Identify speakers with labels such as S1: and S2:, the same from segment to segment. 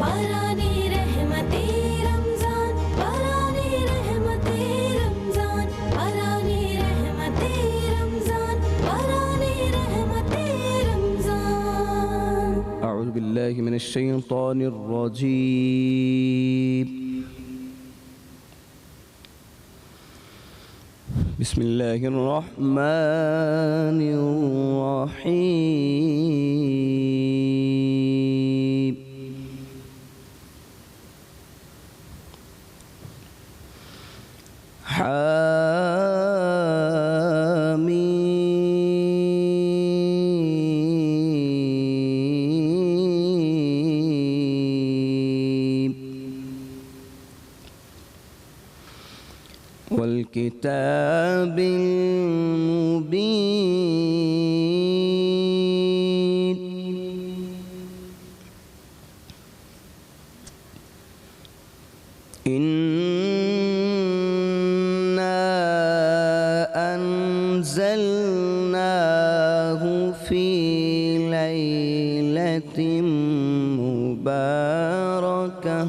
S1: बारानी रहमते रमजान, बारानी रहमते रमजान, बारानी रहमते रमजान, बारानी रहमते रमजान।
S2: अऊज़ु बिल्लाहि मिनश शैतानिर रजीम। बिस्मिल्लाहिर्रहमानिर्रहीम। हामीम वल किताबिल मुबीन। इन्ना अंज़लनाहु फी लैलतिन मुबारकह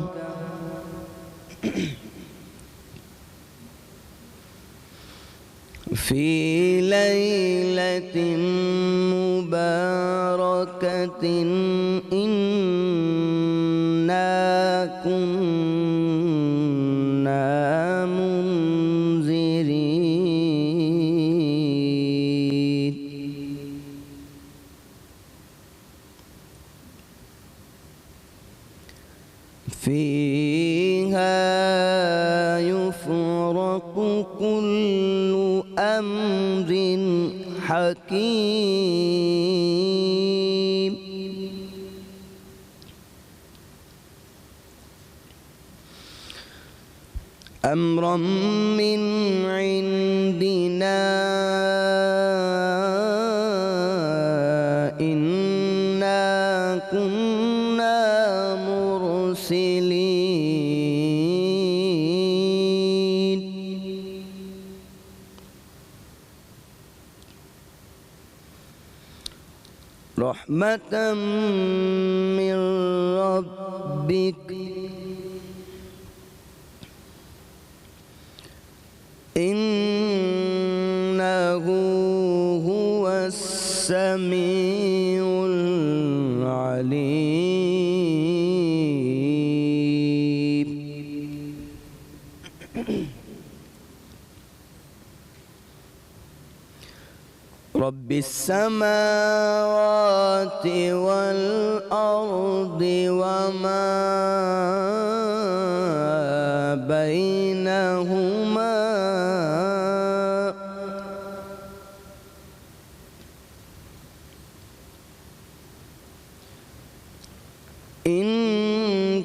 S2: फ़ी लैलतिन मुबारकतिन इन्ना कुन्ना मुंज़िरीन। फ़ीहा युफ़रक़ु कुल्लु अम्रिन हकीम। अम्रन मिन इंदिना इन्ना कुन्ना मुरसिलीन। रहमतम मिन रब्बिक इन्नहु हुवस समीउल अलीम। रब्बिस समावाति वल अर्दि वमा बैनहुमा इन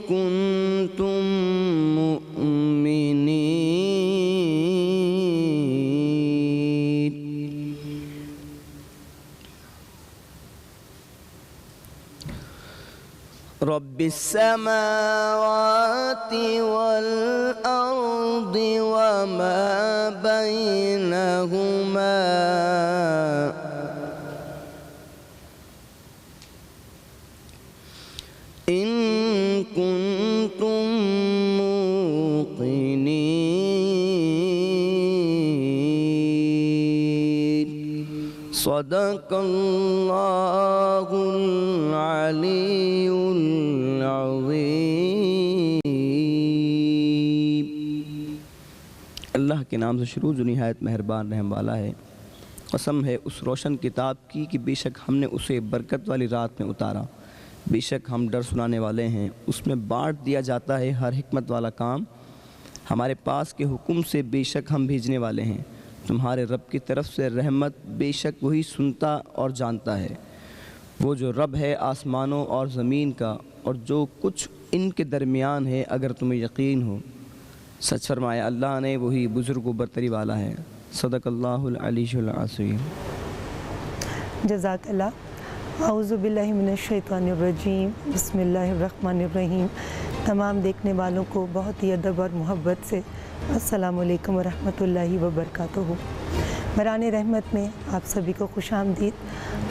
S2: कुन्तुम मुमिनीन। रब्बिस समावाति वल अर्दि वमा बैनहुमा इन कुन्तुम मूक़िनीन। सदक़ल्लाहुल अलीयुल अज़ीम। अल्लाह के नाम से शुरू जो निहायत मेहरबान रहम वाला है। कसम है उस रोशन किताब की कि बेशक हमने उसे बरकत वाली रात में उतारा। बेशक हम डर सुनाने वाले हैं। उसमें बांट दिया जाता है हर हिकमत वाला काम। हमारे पास के हुक्म से बेशक हम भेजने वाले हैं। तुम्हारे रब की तरफ से रहमत, बेशक वही सुनता और जानता है। वो जो रब है आसमानों और ज़मीन का और जो कुछ इनके दरमियान है, अगर तुम्हें यकीन हो। सच फरमाया अल्लाह ने, वही बुज़ुर्ग व बरतरी वाला है। सदक़ल्लाहुल अलीयुल अज़ीम।
S3: जज़ाकल्लाह। आऊज़ु बिल्लाहि मिनश शैतानिर रजीम। बिस्मिल्लाहिर्रहमानिर्रहीम। तमाम देखने वालों को बहुत ही अदब और मोहब्बत से अस्सलामु अलैकुम व रहमतुल्लाहि व बरकातुहू। बरान रहमत में आप सभी को खुशामदीद।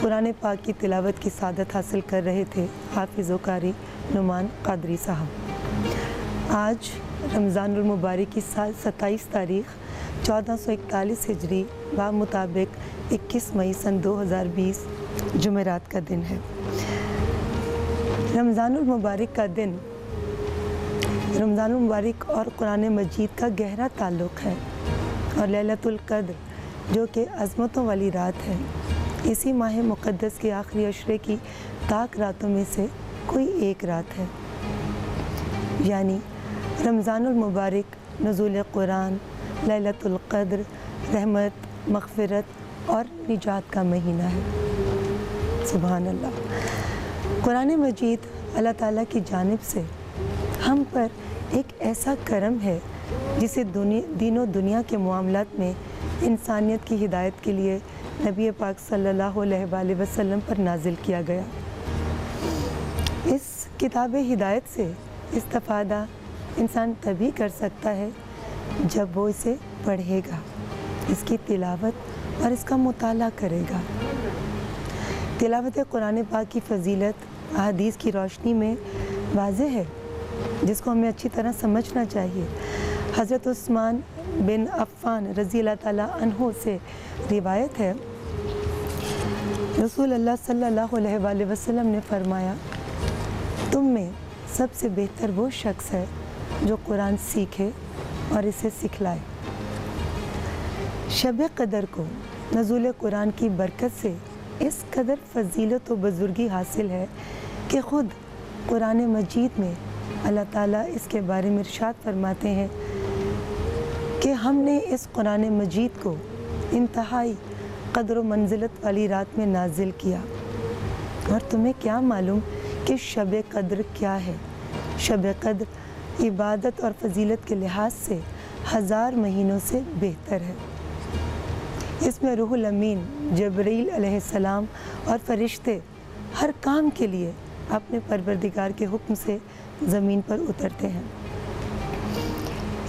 S3: कुरान पाक की तिलावत की सादत हासिल कर रहे थे हाफिज़ कारी नुमान कादरी साहब। आज रमज़ानुल मुबारक की साल 27 तारीख़ 1441 हिजरी व मुताबिक 21 मई सन 2020 जुमेरात का दिन है। रमज़ानुल मुबारक का दिन रमज़ानुल मुबारक और कुरान मजीद का गहरा ताल्लुक़ है और लैलतुल क़द्र जो कि अज़मतों वाली रात है, इसी माह मुक़द्दस के आखिरी अशरे की ताक रातों में से कोई एक रात है। यानी रमज़ानुल मुबारक नुज़ूल कुरान, लैलतुल क़द्र, रहमत, मग़फ़िरत और निजात का महीना है। सुभान अल्लाह। कुरान मजीद अल्लाह ताला की जानिब से हम पर एक ऐसा करम है जिसे दीनों दुनिया के मामलात में इंसानियत की हिदायत के लिए नबी पाक सल्लल्लाहु अलैहि वसल्लम पर नाजिल किया गया। इस किताब हिदायत से इस्तिफ़ादा इंसान तभी कर सकता है जब वो इसे पढ़ेगा, इसकी तिलावत और इसका मुताला करेगा। तिलावत कुरान पाक की फ़जीलत अहादीस की रोशनी में वाज़ेह है, जिसको हमें अच्छी तरह समझना चाहिए। हज़रत उस्मान बिन अफ़्फ़ान रज़ी अल्लाह ताला अन्हु से रिवायत है, रसूल अल्लाह सल्लल्लाहु अलैहि वसल्लम ने फरमाया, तुम में सबसे बेहतर वो शख्स है जो कुरान सीखे और इसे सिखलाए। शब क़द्र को नुज़ूल कुरान की बरकत से इस कदर फ़जीलत व बुज़ुर्गी हासिल है कि ख़ुद कुरान मजीद में अल्लाह ताला इसके बारे में इरशाद फरमाते हैं कि हमने इस कुरान मजीद को इंतहाई क़द्र व मंजिलत वाली रात में नाजिल किया। और तुम्हें क्या मालूम कि शब क़द्र क्या है? शब क़द्र इबादत और फ़जीलत के लिहाज से 1000 महीनों से बेहतर है। इसमें रूहुल अमीन जबरील अलैहिस्सलाम और फ़रिश्ते हर काम के लिए अपने परवरदिगार के हुक्म से ज़मीन पर उतरते हैं।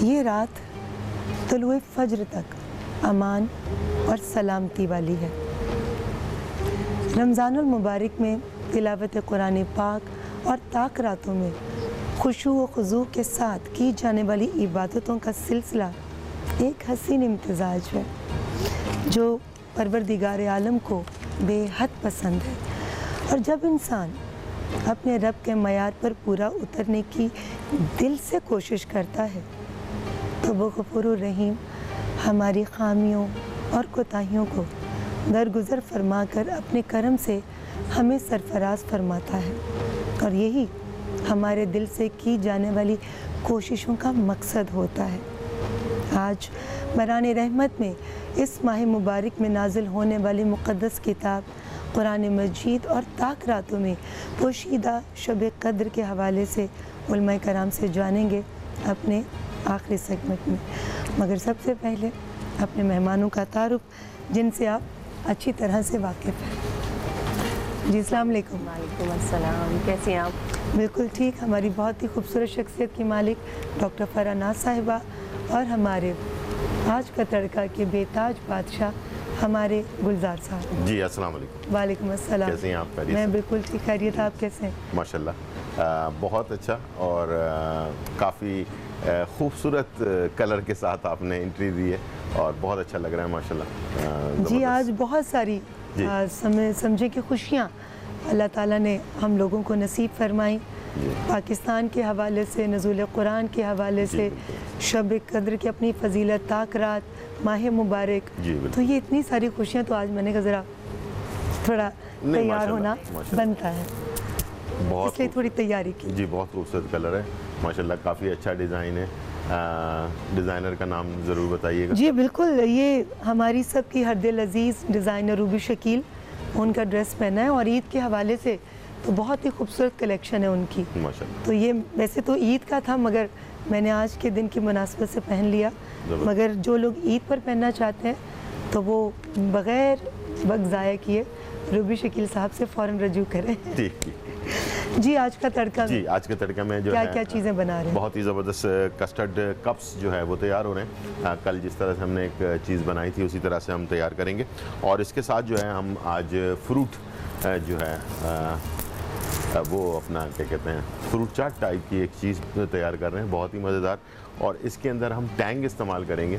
S3: ये रात तुलुए फ़ज्र तक अमान और सलामती वाली है। रमज़ानुल मुबारक में तिलावत कुरान पाक और ताक रातों में खुशू व खुज़ू के साथ की जाने वाली इबादतों का सिलसिला एक हसीन इम्तिज़ाज है जो परवरदिगार आलम को बेहद पसंद है। और जब इंसान अपने रब के मयार पर पूरा उतरने की दिल से कोशिश करता है तो वो गफूरुर रहीम हमारी खामियों और कोताहियों को दरगुज़र फरमा कर अपने करम से हमें सरफराज फरमाता है। और यही हमारे दिल से की जाने वाली कोशिशों का मकसद होता है। आज बरान रहमत में इस माह मुबारक में नाजिल होने वाली मुक़द्दस किताब कुरान मजीद और ताक रातों में पोशीदा शब क़द्र के हवाले से उलमाए कराम से जानेंगे अपने आखिरी सेगमेंट में। मगर सबसे पहले अपने मेहमानों का तारुफ जिनसे आप अच्छी तरह से वाकिफ़ हैं। जी अस्सलाम वालेकुम।
S4: वालेकुम अस्सलाम, कैसे हैं आप?
S3: बिल्कुल ठीक। हमारी बहुत ही खूबसूरत शख्सियत की मालिक डॉक्टर फ़रहा नाज़ साहिबा और हमारे आज का तड़का के बेताज बादशाह हमारे गुलजार साहब।
S5: जी अस्सलाम वालेकुम।
S3: वालेकुम अस्सलाम।
S5: कैसे हैं आप? खैरियत
S3: मैं
S5: से?
S3: बिल्कुल ठीक, खैरियत। आप कैसे हैं?
S5: माशाल्लाह बहुत अच्छा और काफ़ी खूबसूरत कलर के साथ आपने एंट्री दी है और बहुत अच्छा लग रहा है माशाल्लाह।
S3: जी आज बहुत सारी
S5: जी।
S3: समझे कि खुशियाँ अल्लाह ताला ने हम लोगों को नसीब फरमाई। पाकिस्तान के हवाले से, नुज़ूल कुरान के हवाले से, शब क़द्र की अपनी फ़जीलत, ताक रात, माह मुबारक,
S5: जी, बिल्कुल।
S3: तो ये इतनी सारी खुशियाँ, तो आज मैंने कहा ज़रा थोड़ा तैयार
S5: माशाल्लाह,
S3: होना
S5: माशाल्लाह।
S3: बनता है,
S5: बहुत
S3: इसलिए थोड़ी तैयारी की।
S5: जी बहुत खूबसूरत कलर है माशाल्लाह, काफ़ी अच्छा डिज़ाइन है। डिज़ाइनर का नाम ज़रूर बताइएगा।
S3: जी बिल्कुल, ये हमारी सब की हर दिल अजीज़ डिज़ाइनर रूबी शकील, उनका ड्रेस पहना है और ईद के हवाले से तो बहुत ही खूबसूरत कलेक्शन है उनकी।
S5: माशाल्लाह।
S3: तो ये वैसे तो ईद का था मगर मैंने आज के दिन की मुनासिबत से पहन लिया। मगर जो लोग ईद पर पहनना चाहते हैं तो वो बग़ैर वक्त ज़ाया किए रूबी शकील साहब से फ़ौरन रजू करें।
S5: ठीक।
S3: जी आज का तड़का
S5: जी
S3: में
S5: आज के तड़के में जो
S3: क्या
S5: है
S3: क्या चीज़ें बना रहे हैं?
S5: बहुत ही ज़बरदस्त कस्टर्ड कप्स जो है वो तैयार हो रहे हैं। कल जिस तरह से हमने एक चीज़ बनाई थी उसी तरह से हम तैयार करेंगे। और इसके साथ जो है हम आज फ्रूट जो है वो अपना क्या कहते हैं फ्रूट चाट टाइप की एक चीज़ तैयार कर रहे हैं, बहुत ही मज़ेदार। और इसके अंदर हम टैंग इस्तेमाल करेंगे।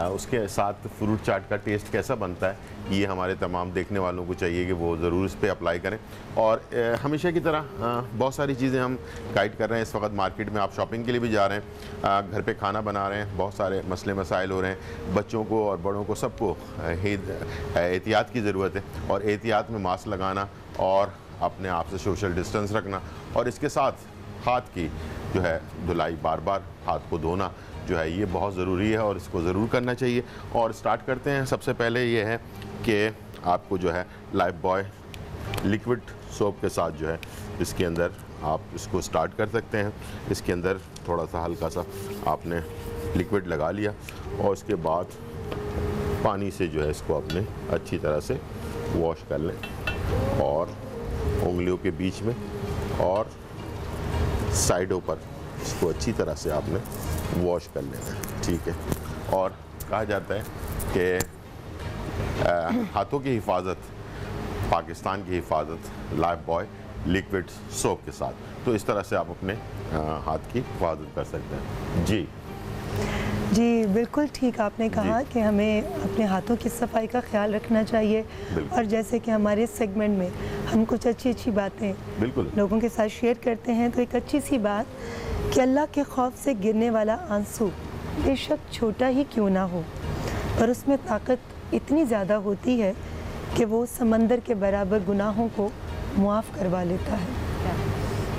S5: उसके साथ फ्रूट चाट का टेस्ट कैसा बनता है ये हमारे तमाम देखने वालों को चाहिए कि वो ज़रूर इस पर अप्लाई करें। और हमेशा की तरह बहुत सारी चीज़ें हम गाइड कर रहे हैं। इस वक्त मार्केट में आप शॉपिंग के लिए भी जा रहे हैं, घर पे खाना बना रहे हैं, बहुत सारे मसले मसाइल हो रहे हैं। बच्चों को और बड़ों को सबको एहतियात की ज़रूरत है। और एहतियात में मास्क लगाना और अपने आप से सोशल डिस्टेंस रखना और इसके साथ हाथ की जो है धुलाई, बार बार हाथ को धोना जो है ये बहुत ज़रूरी है और इसको ज़रूर करना चाहिए। और स्टार्ट करते हैं। सबसे पहले ये है कि आपको जो है लाइफ बॉय लिक्विड सोप के साथ जो है इसके अंदर आप इसको स्टार्ट कर सकते हैं। इसके अंदर थोड़ा सा हल्का सा आपने लिक्विड लगा लिया और उसके बाद पानी से जो है इसको अपने अच्छी तरह से वॉश कर लें और उंगलियों के बीच में और साइडों पर इसको अच्छी तरह से आपने वॉश कर लेना है, ठीक है। और कहा जाता है कि हाथों की हिफाजत, पाकिस्तान की हिफाजत लाइफ बॉय लिक्विड सोप के साथ। तो इस तरह से आप अपने हाथ की हिफाजत कर सकते हैं। जी
S3: जी बिल्कुल ठीक आपने कहा कि हमें अपने हाथों की सफाई का ख्याल रखना चाहिए। और जैसे कि हमारे सेगमेंट में हम कुछ अच्छी अच्छी बातें
S5: बिल्कुल
S3: लोगों के साथ शेयर करते हैं, तो एक अच्छी सी बात कि अल्लाह के खौफ से गिरने वाला आंसू बेशक छोटा ही क्यों ना हो, पर उसमें ताकत इतनी ज़्यादा होती है कि वो समंदर के बराबर गुनाहों को मुआफ़ करवा लेता है।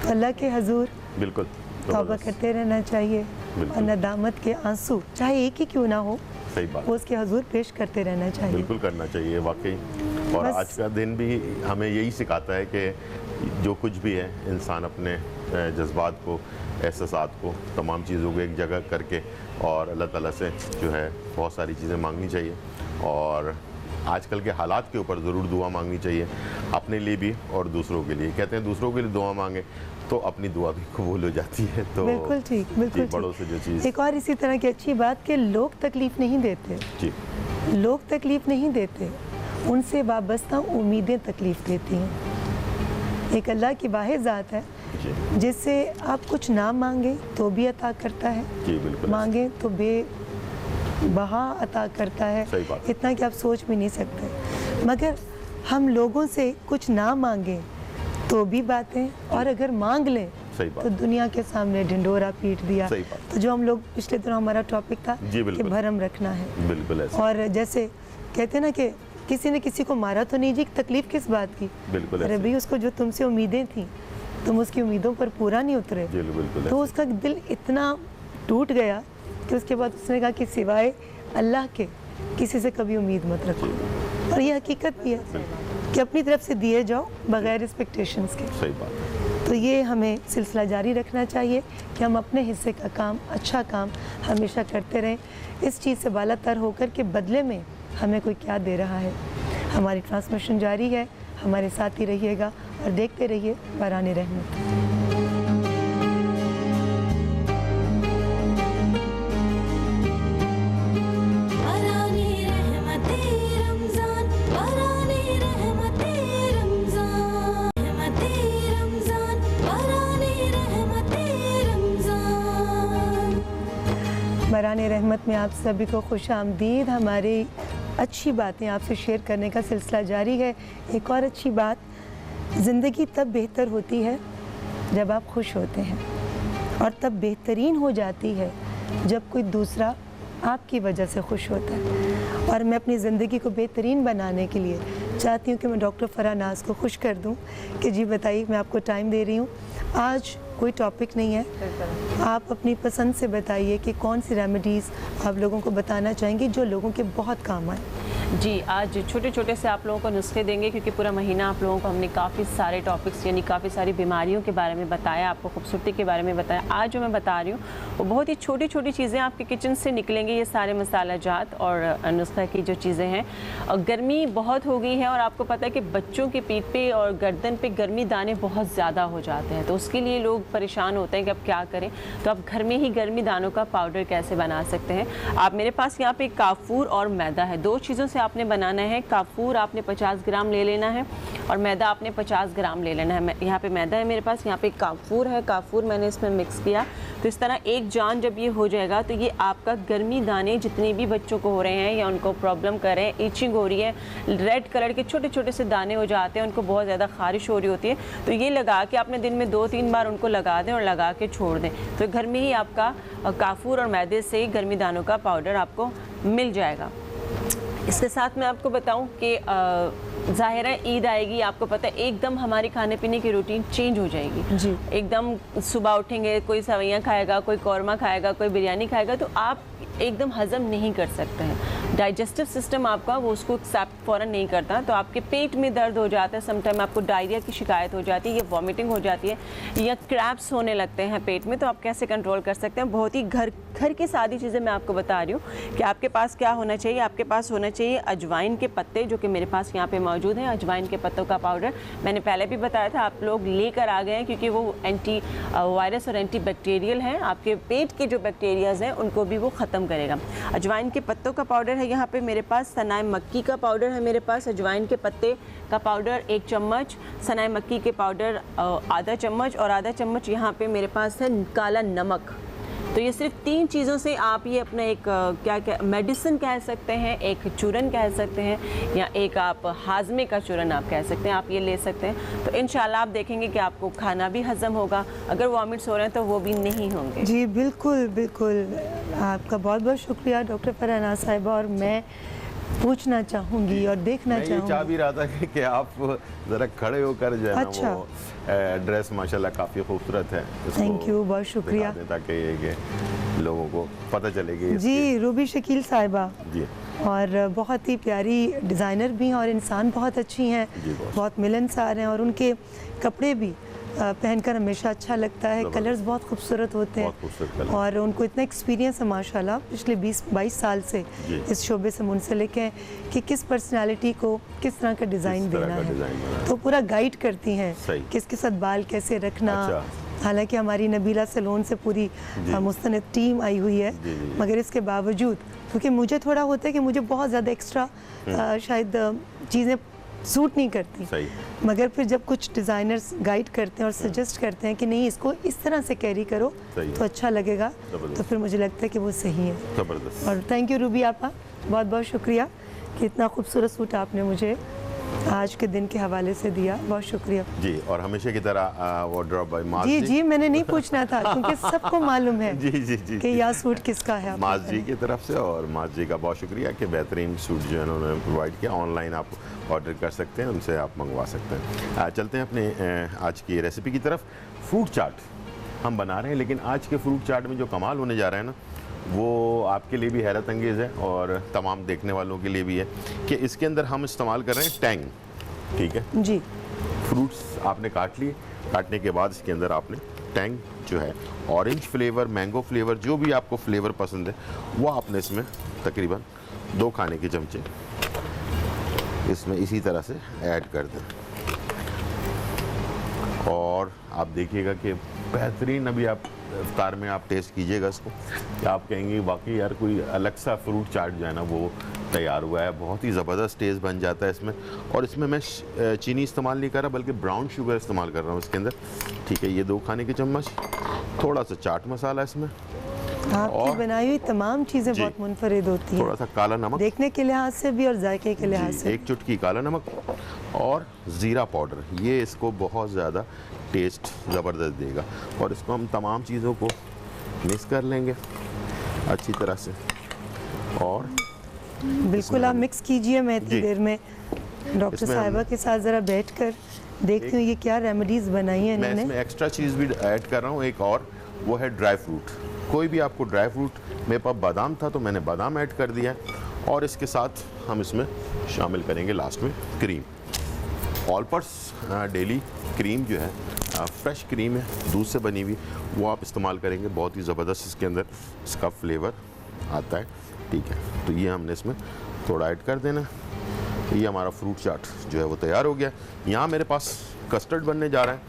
S3: तो अल्लाह के हजूर
S5: बिल्कुल
S3: तौबा करते रहना चाहिए और नदामत के आंसू चाहे एक ही क्यों ना हो,
S5: सही बात,
S3: वो उसके हजूर पेश करते रहना चाहिए।
S5: बिल्कुल करना चाहिए वाकई। और
S3: बस
S5: आज का दिन भी हमें यही सिखाता है कि जो कुछ भी है इंसान अपने जज्बात को, एहसासात को, तमाम चीज़ों को एक जगह करके और अल्लाह ताला से जो है बहुत सारी चीज़ें मांगनी चाहिए। और आजकल के हालात के ऊपर ज़रूर दुआ मांगनी चाहिए, अपने लिए भी और दूसरों के लिए। कहते हैं दूसरों के लिए दुआ मांगे तो अपनी दुआ भी कबूल हो जाती है। तो
S3: बिल्कुल ठीक, बिल्कुल
S5: बड़ों से जो चीज़
S3: एक और इसी तरह की अच्छी बात कि लोग तकलीफ़ नहीं देते,
S5: जी
S3: लोग तकलीफ़ नहीं देते, उनसे वाबस्ता उम्मीदें तकलीफ़ देती हैं। एक अल्लाह की वाहिद ज़ात है
S5: जी
S3: जिससे आप कुछ ना मांगे तो भी अता करता है,
S5: जी बिल्कुल
S3: मांगे तो बहा अता करता है,
S5: सही बात।
S3: इतना कि आप सोच भी नहीं सकते। मगर हम लोगों से कुछ ना मांगे तो भी बातें, और अगर मांग लें
S5: सही बात।
S3: तो दुनिया के सामने ढिंडोरा पीट दिया।
S5: सही बात।
S3: तो जो हम लोग पिछले दिनों हमारा टॉपिक था
S5: जी,
S3: कि
S5: बिल्कुल।
S3: भरम रखना है।
S5: बिल्कुल ऐसा,
S3: और जैसे कहते हैं ना कि किसी ने किसी को मारा तो नहीं जी, तकलीफ किस बात की?
S5: बिल्कुल
S3: अरे
S5: ऐसा।
S3: भाई उसको जो तुमसे उम्मीदें थी तुम उसकी उम्मीदों पर पूरा नहीं उतरे,
S5: जी बिल्कुल
S3: तो
S5: ऐसा।
S3: उसका दिल इतना टूट गया कि उसके बाद उसने कहा कि सिवाय अल्लाह के किसी से कभी उम्मीद मत रखो। और ये हकीकत भी है कि अपनी तरफ से दिए जाओ बगैर एक्सपेक्टेशंस के।
S5: सही बात है।
S3: तो ये हमें सिलसिला जारी रखना चाहिए कि हम अपने हिस्से का काम, अच्छा काम हमेशा करते रहें, इस चीज़ से बालातर होकर के बदले में हमें कोई क्या दे रहा है। हमारी ट्रांसमिशन जारी है, हमारे साथ ही रहिएगा और देखते रहिए बराने रहमत। बराने रहमत में आप सभी को खुश आमदीद। हमारी अच्छी बातें आपसे शेयर करने का सिलसिला जारी है। एक और अच्छी बात, ज़िंदगी तब बेहतर होती है जब आप खुश होते हैं, और तब बेहतरीन हो जाती है जब कोई दूसरा आपकी वजह से खुश होता है। और मैं अपनी ज़िंदगी को बेहतरीन बनाने के लिए चाहती हूँ कि मैं डॉक्टर फराह नाज को खुश कर दूँ कि जी बताइए, मैं आपको टाइम दे रही हूँ। आज कोई टॉपिक नहीं है, आप अपनी पसंद से बताइए कि कौन सी रेमेडीज़ आप लोगों को बताना चाहेंगे जो लोगों के बहुत काम आए।
S4: जी, आज छोटे छोटे से आप लोगों को नुस्खे देंगे, क्योंकि पूरा महीना आप लोगों को हमने काफ़ी सारे टॉपिक्स यानी काफ़ी सारी बीमारियों के बारे में बताया, आपको खूबसूरती के बारे में बताया। आज जो मैं बता रही हूँ वो बहुत ही छोटी छोटी चीज़ें आपके किचन से निकलेंगी, ये सारे मसाला जात और नुस्खा की जो चीज़ें हैं। और गर्मी बहुत हो गई है और आपको पता है कि बच्चों के पीठ पे और गर्दन पे गर्मी दाने बहुत ज़्यादा हो जाते हैं, तो उसके लिए लोग परेशान होते हैं कि अब क्या करें। तो आप घर में ही गर्मी दानों का पाउडर कैसे बना सकते हैं। आप मेरे पास यहाँ पे काफूर और मैदा है, दो चीज़ों से आपने बनाना है। काफूर आपने 50 ग्राम ले लेना है और मैदा आपने 50 ग्राम ले लेना है। यहाँ पे मैदा है मेरे पास, यहाँ पे काफूर है, काफूर मैंने इसमें मिक्स किया। तो इस तरह एक जान जब ये हो जाएगा तो ये आपका गर्मी दाने जितने भी बच्चों को हो रहे हैं या उनको प्रॉब्लम कर रहे हैं, ईचिंग हो रही है, रेड कलर के छोटे छोटे से दाने हो जाते हैं, उनको बहुत ज़्यादा खारिश हो रही होती है, तो ये लगा के आपने दिन में 2-3 बार उनको लगा दें और लगा के छोड़ दें। तो घर में ही आपका काफूर और मैदे से गर्मी दानों का पाउडर आपको मिल जाएगा। इसके साथ मैं आपको बताऊं कि ज़ाहिर है ईद आएगी, आपको पता है एकदम हमारी खाने पीने की रूटीन चेंज हो जाएगी
S3: जी।
S4: एकदम सुबह उठेंगे, कोई सवैयाँ खाएगा, कोई कौरमा खाएगा, कोई बिरयानी खाएगा, तो आप एकदम हज़म नहीं कर सकते हैं। डाइजेस्टिव सिस्टम आपका वो उसको एक्सेप्ट फ़ौरन नहीं करता, तो आपके पेट में दर्द हो जाता है, समटाइम आपको डायरिया की शिकायत हो जाती है या वॉमिटिंग हो जाती है या क्रैप्स होने लगते हैं पेट में। तो आप कैसे कंट्रोल कर सकते हैं? बहुत ही घर की सादी चीज़ें मैं आपको बता रही हूँ कि आपके पास क्या होना चाहिए। आपके पास होना चाहिए अजवाइन के पत्ते, जो कि मेरे पास यहाँ पे मौजूद हैं। अजवाइन के पत्तों का पाउडर मैंने पहले भी बताया था, आप लोग लेकर आ गए हैं, क्योंकि वो एंटी वायरस और एंटी बैक्टीरियल हैं। आपके पेट के जो बैक्टीरियाज हैं उनको भी वो ख़त्म करेगा। अजवाइन के पत्तों का पाउडर है यहाँ पे मेरे पास। सनाए मक्की का पाउडर है मेरे पास। अजवाइन के पत्ते का पाउडर 1 चम्मच, सनाए मक्की के पाउडर आधा चम्मच और आधा चम्मच यहाँ पे मेरे पास है काला नमक। तो ये सिर्फ 3 चीज़ों से आप ये अपना एक क्या मेडिसिन कह सकते हैं, एक चूरन कह सकते हैं, या एक आप हाजमे का चूरन आप कह सकते हैं, आप ये ले सकते हैं। तो इंशाल्लाह आप देखेंगे कि आपको खाना भी हजम होगा, अगर वॉमिट्स हो रहे हैं तो वो भी नहीं होंगे।
S3: जी बिल्कुल बिल्कुल, आपका बहुत बहुत शुक्रिया डॉक्टर फरहाना साहिबा। और मैं पूछना चाहूँगी और देखना
S5: मैं ये चाह
S3: चाहूँगी,
S5: भी रहा था कि आप ज़रा खड़े होकर जो है ना
S3: अच्छा।
S5: वो ड्रेस माशाल्लाह काफ़ी खूबसूरत है, इसको
S3: थैंक यू, बहुत शुक्रिया।
S5: दिखा दें ताकि ये कि लोगों को पता चले कि
S3: जी रूबी शकील साहिबा,
S5: जी
S3: और बहुत ही प्यारी डिज़ाइनर भी हैं और इंसान बहुत अच्छी हैं,
S5: जी, बहुत।
S3: बहुत मिलनसार हैं, और उनके कपड़े भी पहनकर हमेशा अच्छा लगता है।
S5: ज़बरदस्त।
S3: कलर्स बहुत खूबसूरत होते
S5: बहुत खूबसूरत कलर।
S3: हैं और उनको इतना एक्सपीरियंस है माशाल्लाह, पिछले 20-22 साल से
S5: जी।
S3: इस शोबे से मुंसलिक हैं कि किस पर्सनालिटी को किस तरह का डिज़ाइन
S5: किस तरह
S3: देना
S5: का
S3: है,
S5: डिज़ाइन बनाना है।
S3: तो पूरा गाइड करती हैं
S5: सही।
S3: किसके साथ बाल कैसे रखना।
S5: अच्छा।
S3: हालांकि हमारी नबीला सैलून से पूरी
S5: जी।
S3: मुस्तनद टीम आई हुई है,
S5: जी, जी।
S3: मगर इसके बावजूद क्योंकि मुझे थोड़ा होता है कि मुझे बहुत ज़्यादा एक्स्ट्रा शायद चीज़ें सूट नहीं करती,
S5: सही।
S3: मगर फिर जब कुछ डिज़ाइनर्स गाइड करते हैं और सजेस्ट करते हैं कि नहीं इसको इस तरह से कैरी करो
S5: सही।
S3: तो अच्छा लगेगा,
S5: ज़बरदस्त।
S3: तो फिर मुझे लगता है कि वो सही है।
S5: ज़बरदस्त।
S3: और थैंक यू रूबी आपा, बहुत बहुत शुक्रिया कि इतना खूबसूरत सूट आपने मुझे आज के दिन के हवाले से दिया, बहुत शुक्रिया।
S5: जी, और हमेशा की तरह वार्डरोब बाय माज
S3: जी जी, मैंने नहीं पूछना था क्योंकि सबको मालूम है
S5: जी जी जी
S3: कि यह सूट किसका है। आपके
S5: माज जी
S3: घर
S5: की तरफ से, और माज जी का बहुत शुक्रिया कि बेहतरीन सूट जो है उन्होंने प्रोवाइड किया। ऑनलाइन आप ऑर्डर कर सकते हैं, उनसे आप मंगवा सकते हैं। चलते हैं अपने आज की रेसिपी की तरफ। फ्रूट चाट हम बना रहे हैं, लेकिन आज के फ्रूट चाट में जो कमाल होने जा रहा है ना, वो आपके लिए भी हैरत अंगेज़ है और तमाम देखने वालों के लिए भी है कि इसके अंदर हम इस्तेमाल कर रहे हैं टैंग। ठीक है
S3: जी,
S5: फ्रूट्स आपने काट लिए, काटने के बाद इसके अंदर आपने टैंग जो है ऑरेंज फ्लेवर, मैंगो फ्लेवर, जो भी आपको फ्लेवर पसंद है वो आपने इसमें तकरीबन 2 खाने के चमचे इसमें इसी तरह से ऐड कर दें। और आप देखिएगा कि बेहतरीन, अभी आप इफ्तार में आप टेस्ट कीजिएगा इसको कि आप कहेंगे वाकई यार कोई अलग सा फ्रूट चाट जो है ना वो तैयार हुआ है। बहुत ही ज़बरदस्त टेस्ट बन जाता है इसमें। और इसमें मैं चीनी इस्तेमाल नहीं कर रहा बल्कि ब्राउन शुगर इस्तेमाल कर रहा हूँ इसके अंदर। ठीक है, ये 2 खाने के चम्मच, थोड़ा सा चाट मसाला इसमें,
S3: आपकी
S5: और-
S3: बनाई हुई तमाम चीज़ें
S5: जी।
S3: बहुत मुनफरिद होती हैं,
S5: थोड़ा सा काला नमक,
S3: देखने के लिहाज से भी और जायके के लिहाज
S5: जी,
S3: से।
S5: 1 चुटकी काला नमक और ज़ीरा पाउडर। ये इसको बहुत ज़्यादा टेस्ट ज़बरदस्त देगा। और इसको हम तमाम चीज़ों को मिक्स कर लेंगे अच्छी तरह से। और
S3: बिल्कुल आप मिक्स कीजिए, मैं इतनी
S5: जी।
S3: देर में डॉक्टर
S5: इसमें हम-
S3: साहिबा के साथ ज़रा बैठकर देखती हूँ ये क्या रेमेडीज़ बनाई हैं
S5: मैं
S3: इन्होंने।
S5: इसमें एक्स्ट्रा चीज़ भी ऐड कर रहा हूँ एक, और वो है ड्राई फ्रूट। कोई भी आपको ड्राई फ्रूट, मेरे पास बादाम था तो मैंने बादाम ऐड कर दिया है, और इसके साथ हम इसमें शामिल करेंगे लास्ट में क्रीम। ऑलपर्स डेली क्रीम जो है फ्रेश क्रीम है, दूध से बनी हुई, वो आप इस्तेमाल करेंगे। बहुत ही ज़बरदस्त इसके अंदर इसका फ्लेवर आता है। ठीक है, तो ये हमने इसमें थोड़ा ऐड कर देना। ये हमारा फ्रूट चाट जो है वो तैयार हो गया। यहाँ मेरे पास कस्टर्ड बनने जा रहा है,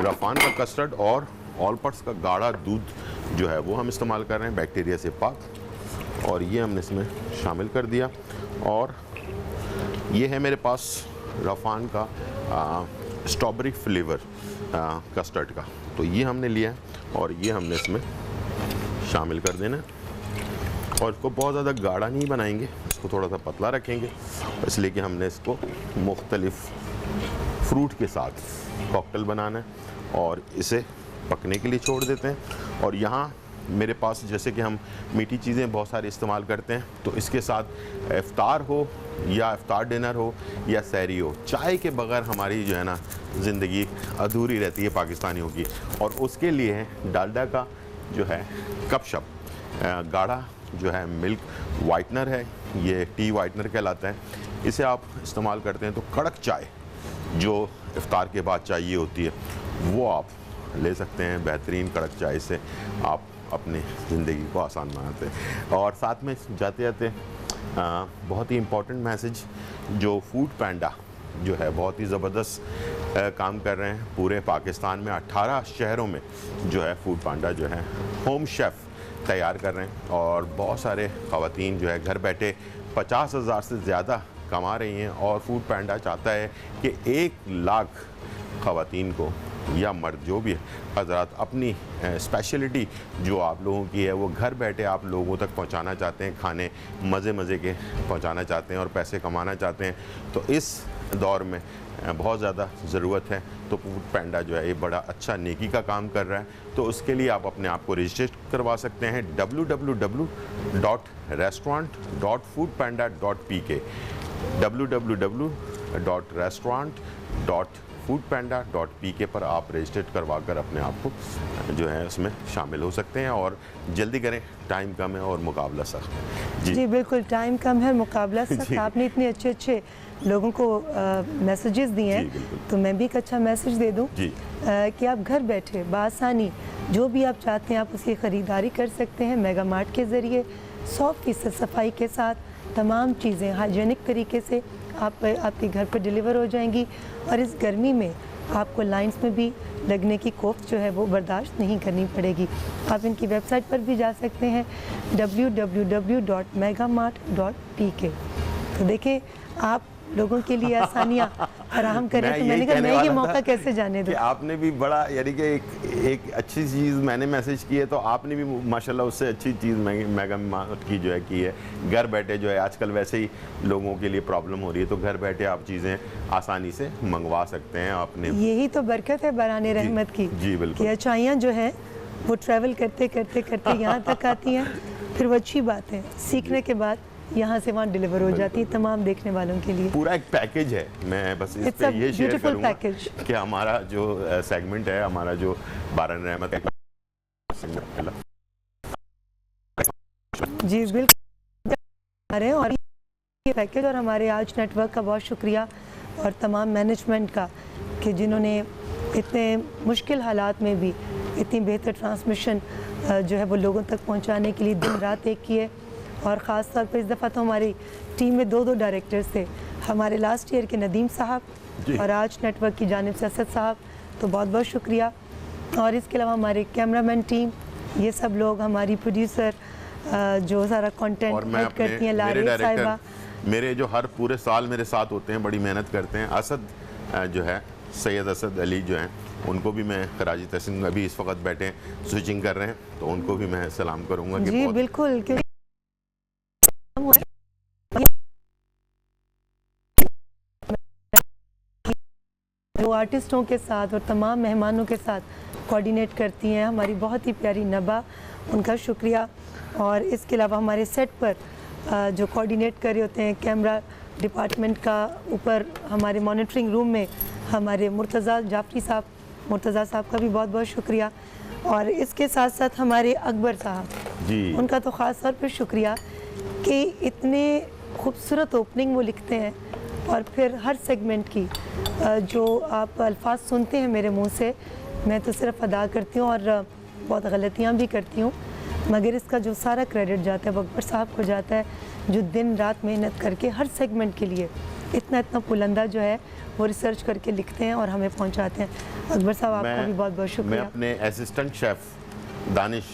S5: रफ़ान का कस्टर्ड और ऑलपर्स का गाढ़ा दूध जो है वो हम इस्तेमाल कर रहे हैं, बैक्टीरिया से पाक। और ये हमने इसमें शामिल कर दिया। और ये है मेरे पास रफ़ान का स्ट्रॉबेरी फ्लेवर कस्टर्ड का, तो ये हमने लिया और ये हमने इसमें शामिल कर देना। और इसको बहुत ज़्यादा गाढ़ा नहीं बनाएंगे, इसको थोड़ा सा पतला रखेंगे, इसलिए कि हमने इसको मुख्तलिफ फ्रूट के साथ कॉकटेल बनाना है और इसे पकने के लिए छोड़ देते हैं। और यहाँ मेरे पास जैसे कि हम मीठी चीज़ें बहुत सारी इस्तेमाल करते हैं, तो इसके साथ इफ्तार हो या इफ्तार डिनर हो या सहरी हो, चाय के बगैर हमारी जो है ना ज़िंदगी अधूरी रहती है पाकिस्तानियों की। और उसके लिए डालडा का जो है कपशप गाढ़ा जो है मिल्क वाइटनर है, ये टी वाइटनर कहलाता है। इसे आप इस्तेमाल करते हैं तो कड़क चाय जो इफ्तार के बाद चाहिए होती है वो आप ले सकते हैं। बेहतरीन कड़क चाय से आप अपनी ज़िंदगी को आसान बनाते हैं। और साथ में जाते जाते बहुत ही इम्पोर्टेंट मैसेज, जो फूड पैंडा जो है बहुत ही ज़बरदस्त काम कर रहे हैं पूरे पाकिस्तान में। 18 शहरों में जो है फूड पैंडा जो है होम शेफ़ तैयार कर रहे हैं और बहुत सारे ख़वातीन जो है घर बैठे 50,000 से ज़्यादा कमा रही हैं। और फूड पैंडा चाहता है कि 1 लाख ख़वातीन को या मर्द जो भी है हज़रात अपनी स्पेशलिटी जो आप लोगों की है वो घर बैठे आप लोगों तक पहुंचाना चाहते हैं, खाने मज़े के पहुंचाना चाहते हैं और पैसे कमाना चाहते हैं। तो इस दौर में बहुत ज़्यादा ज़रूरत है, तो फूड पैंडा जो है ये बड़ा अच्छा नेकी का काम कर रहा है। तो उसके लिए आप अपने आप को रजिस्टर करवा सकते हैं www.restaurant.foodpanda.pk www.restaurant.foodpanda.pk पर आप रजिस्टर करवा कर अपने आप को जो है उसमें शामिल हो सकते हैं। और जल्दी करें, टाइम कम है और मुकाबला सख्त।
S3: जी बिल्कुल, टाइम कम है, मुकाबला सख्त। आपने इतने अच्छे लोगों को मैसेजेस दिए हैं, तो मैं भी एक अच्छा मैसेज दे दूं कि आप घर बैठे बासानी जो भी आप चाहते हैं आप उसकी ख़रीदारी कर सकते हैं मेगा मार्ट के ज़रिए। 100% सफाई के साथ तमाम चीज़ें हाइजीनिक तरीके से आपके घर पर डिलीवर हो जाएंगी। और इस गर्मी में आपको लाइंस में भी लगने की खौफ जो है वो बर्दाश्त नहीं करनी पड़ेगी। आप इनकी वेबसाइट पर भी जा सकते हैं www.megamart.pk। तो देखें आप लोगों के लिए आसानियाँ फराहम करें। तो मैंने कहा मैं ये मौका कैसे जाने दूँ।
S5: आपने भी बड़ा यानी कि एक अच्छी चीज़ मैंने मैसेज की है, तो आपने भी माशाल्लाह उससे अच्छी चीज़ मेगा मार्ट की जो है की है। घर बैठे जो है आजकल वैसे ही लोगों के लिए प्रॉब्लम हो रही है, तो घर बैठे आप चीज़ें आसानी से मंगवा सकते हैं अपने।
S3: यही तो बरकत है बराने रहमत की।
S5: जी बिल्कुल।
S3: कि अच्छाइयाँ जो है वो ट्रैवल करते यहाँ तक आती हैं, फिर वो अच्छी बात है, सीखने के बाद यहाँ से वहाँ डिलीवर हो जाती है तमाम देखने वालों के लिए।
S5: पूरा एक पैकेज है। मैं बस इस पे ये शेयर करूँगा कि हमारा जो सेगमेंट है, हमारा जो बारान रहमत है
S3: जी बिल्कुल, और ये पैकेज और हमारे आज नेटवर्क का बहुत शुक्रिया और तमाम मैनेजमेंट का कि जिन्होंने इतने मुश्किल हालात में भी इतनी बेहतर ट्रांसमिशन जो है वो लोगों तक पहुँचाने के लिए दिन रात एक की है। और ख़ास तौर पर इस दफ़ा तो हमारी टीम में 2 डायरेक्टर्स थे, हमारे लास्ट ईयर के नदीम साहब और आज नेटवर्क की जानिब से असद साहब, तो बहुत बहुत शुक्रिया। और इसके अलावा हमारे कैमरामैन टीम, ये सब लोग, हमारी प्रोड्यूसर जो सारा कंटेंट हेल्प करती हैं, लारिया साहिबा,
S5: मेरे जो हर पूरे साल मेरे साथ होते हैं, बड़ी मेहनत करते हैं। असद जो है सैयद असद अली जो हैं, उनको भी मैं खराजी तहसीन अभी इस वक्त बैठे स्विचिंग कर रहे हैं, तो उनको भी मैं सलाम करूँगा।
S3: जी बिल्कुल, वो आर्टिस्टों के साथ और तमाम मेहमानों के साथ कोऑर्डिनेट करती हैं, हमारी बहुत ही प्यारी नबा, उनका शुक्रिया। और इसके अलावा हमारे सेट पर जो कोऑर्डिनेट कर रहे होते हैं कैमरा डिपार्टमेंट का, ऊपर हमारे मॉनिटरिंग रूम में हमारे मुर्तज़ा जाफरी साहब, मुर्तज़ा साहब का भी बहुत बहुत शुक्रिया। और इसके साथ साथ हमारे अकबर साहब जी, उनका तो ख़ास तौर पर शुक्रिया कि इतने खूबसूरत ओपनिंग वो लिखते हैं और फिर हर सेगमेंट की जो आप अल्फाज सुनते हैं मेरे मुंह से, मैं तो सिर्फ अदा करती हूँ और बहुत गलतियाँ भी करती हूँ, मगर इसका जो सारा क्रेडिट जाता है वो अकबर साहब को जाता है, जो दिन रात मेहनत करके हर सेगमेंट के लिए इतना बुलंदा जो है वो रिसर्च करके लिखते हैं और हमें पहुंचाते हैं। अकबर साहब आपको भी बहुत बहुत
S5: मैं
S3: शुक्रिया।
S5: अपने असिस्टेंट शेफ दानिश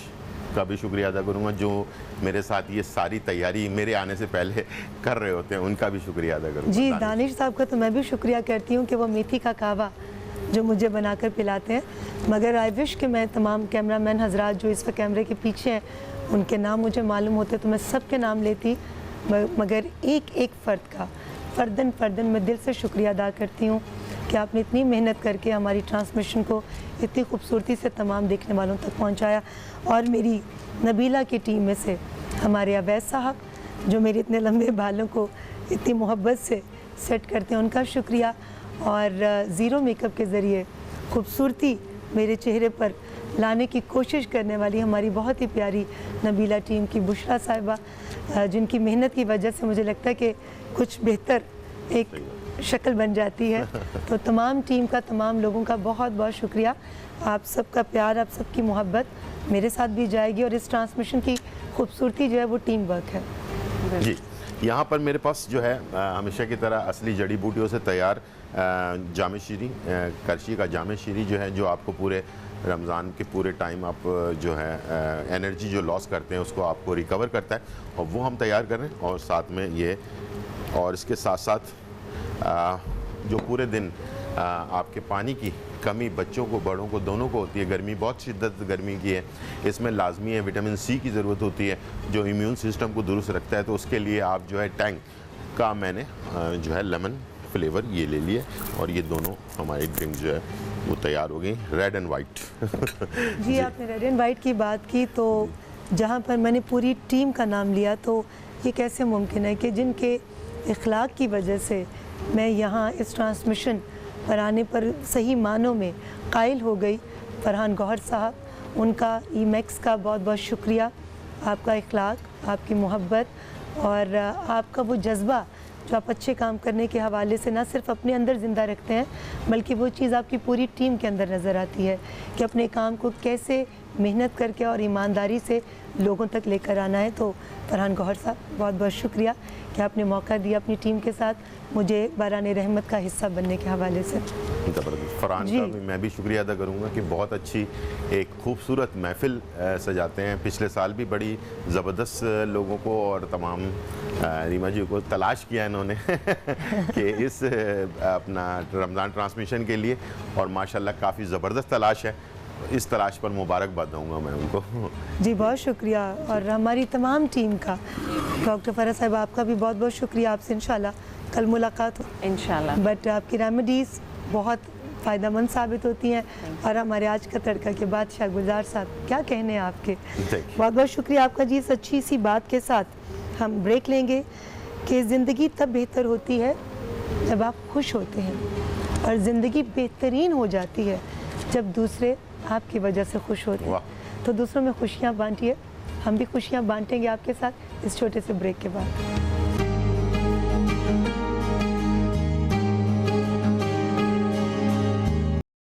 S5: का भी शुक्रिया अदा करूंगा, जो मेरे साथ ये सारी तैयारी मेरे आने से पहले कर रहे होते हैं, उनका भी शुक्रिया अदा करूंगा।
S3: जी, दानिश साहब का तो मैं भी शुक्रिया करती हूँ कि वो मेथी का कहवा जो मुझे बनाकर पिलाते हैं, मगर आई विश कि मैं तमाम कैमरामैन हजरात जो इस वक्त कैमरे के पीछे हैं उनके नाम मुझे मालूम होते तो मैं सबके नाम लेती, मगर एक एक फ़र्द का फ़र्दन मैं दिल से शुक्रिया अदा करती हूँ कि आपने इतनी मेहनत करके हमारी ट्रांसमिशन को इतनी खूबसूरती से तमाम देखने वालों तक पहुँचाया। और मेरी नबीला की टीम में से हमारे अवैस साहब जो मेरे इतने लंबे बालों को इतनी मोहब्बत से सेट करते हैं, उनका शुक्रिया। और ज़ीरो मेकअप के ज़रिए खूबसूरती मेरे चेहरे पर लाने की कोशिश करने वाली हमारी बहुत ही प्यारी नबीला टीम की बुशरा साहिबा, जिनकी मेहनत की वजह से मुझे लगता है कि कुछ बेहतर एक शक्ल बन जाती है। तो तमाम टीम का, तमाम लोगों का बहुत बहुत शुक्रिया। आप सबका प्यार, आप सबकी मोहब्बत मेरे साथ भी जाएगी और इस ट्रांसमिशन की खूबसूरती जो है वो टीम वर्क है।
S5: जी, यहाँ पर मेरे पास जो है हमेशा की तरह असली जड़ी बूटियों से तैयार जामे शीरी, करशी का जामे शीरी जो है, जो आपको पूरे रमज़ान के पूरे टाइम आप जो है एनर्जी जो लॉस करते हैं उसको आपको रिकवर करता है, और वो हम तैयार कर रहे हैं। और साथ में ये, और इसके साथ साथ जो पूरे दिन आपके पानी की कमी बच्चों को बड़ों को दोनों को होती है, गर्मी बहुत शिद्दत गर्मी की है, इसमें लाजमी है विटामिन सी की ज़रूरत होती है जो इम्यून सिस्टम को दुरुस्त रखता है। तो उसके लिए आप जो है टैंक का मैंने जो है लेमन फ्लेवर ये ले लिए, और ये दोनों हमारी ड्रिंक जो है वो तैयार हो गई, रेड एंड वाइट।
S3: जी, आपने रेड एंड वाइट की बात की, तो जहाँ पर मैंने पूरी टीम का नाम लिया तो ये कैसे मुमकिन है कि जिनके इखलाक की वजह से मैं यहाँ इस ट्रांसमिशन पर आने पर सही मानों में कायल हो गई। फरहान गौहर साहब, उनका ईमैक्स का बहुत बहुत शुक्रिया। आपका इखलाक, आपकी मोहब्बत और आपका वो जज्बा जो आप अच्छे काम करने के हवाले से ना सिर्फ अपने अंदर ज़िंदा रखते हैं, बल्कि वो चीज़ आपकी पूरी टीम के अंदर नज़र आती है कि अपने काम को कैसे मेहनत करके और ईमानदारी से लोगों तक लेकर आना है। तो फरहान गौहर साहब, बहुत बहुत शुक्रिया कि आपने मौका दिया अपनी टीम के साथ मुझे बारान रहमत का हिस्सा बनने के हवाले से।
S5: ज़बरदस्त। फरहान का भी मैं भी शुक्रिया अदा करूँगा कि बहुत अच्छी एक खूबसूरत महफ़िल सजाते हैं। पिछले साल भी बड़ी ज़बरदस्त लोगों को और तमाम रीमा जी को तलाश किया इन्होंने कि इस अपना रमज़ान ट्रांसमिशन के लिए, और माशाल्लाह काफ़ी ज़बरदस्त तलाश है। इस तलाश पर मुबारकबाद दूँगा मैं उनको।
S3: जी, बहुत शुक्रिया। और हमारी तमाम टीम का, डॉक्टर फ़रह साहब आपका भी बहुत बहुत शुक्रिया। आपसे इंशाल्लाह कल मुलाकात हो
S4: इंशाल्लाह।
S3: बट आपकी रेमेडीज़ बहुत फ़ायदेमंद साबित होती हैं। और हमारे आज का तड़का के बादशाह गुलजार साहब, क्या कहने हैं आपके, बहुत बहुत शुक्रिया आपका जी। इस अच्छी सी बात के साथ हम ब्रेक लेंगे कि ज़िंदगी तब बेहतर होती है जब आप खुश होते हैं, और ज़िंदगी बेहतरीन हो जाती है जब दूसरे आपकी वजह से खुश होते हैं। तो दूसरों में खुशियाँ बांटिए, हम भी खुशियाँ बांटेंगे आपके साथ इस छोटे से ब्रेक के बाद।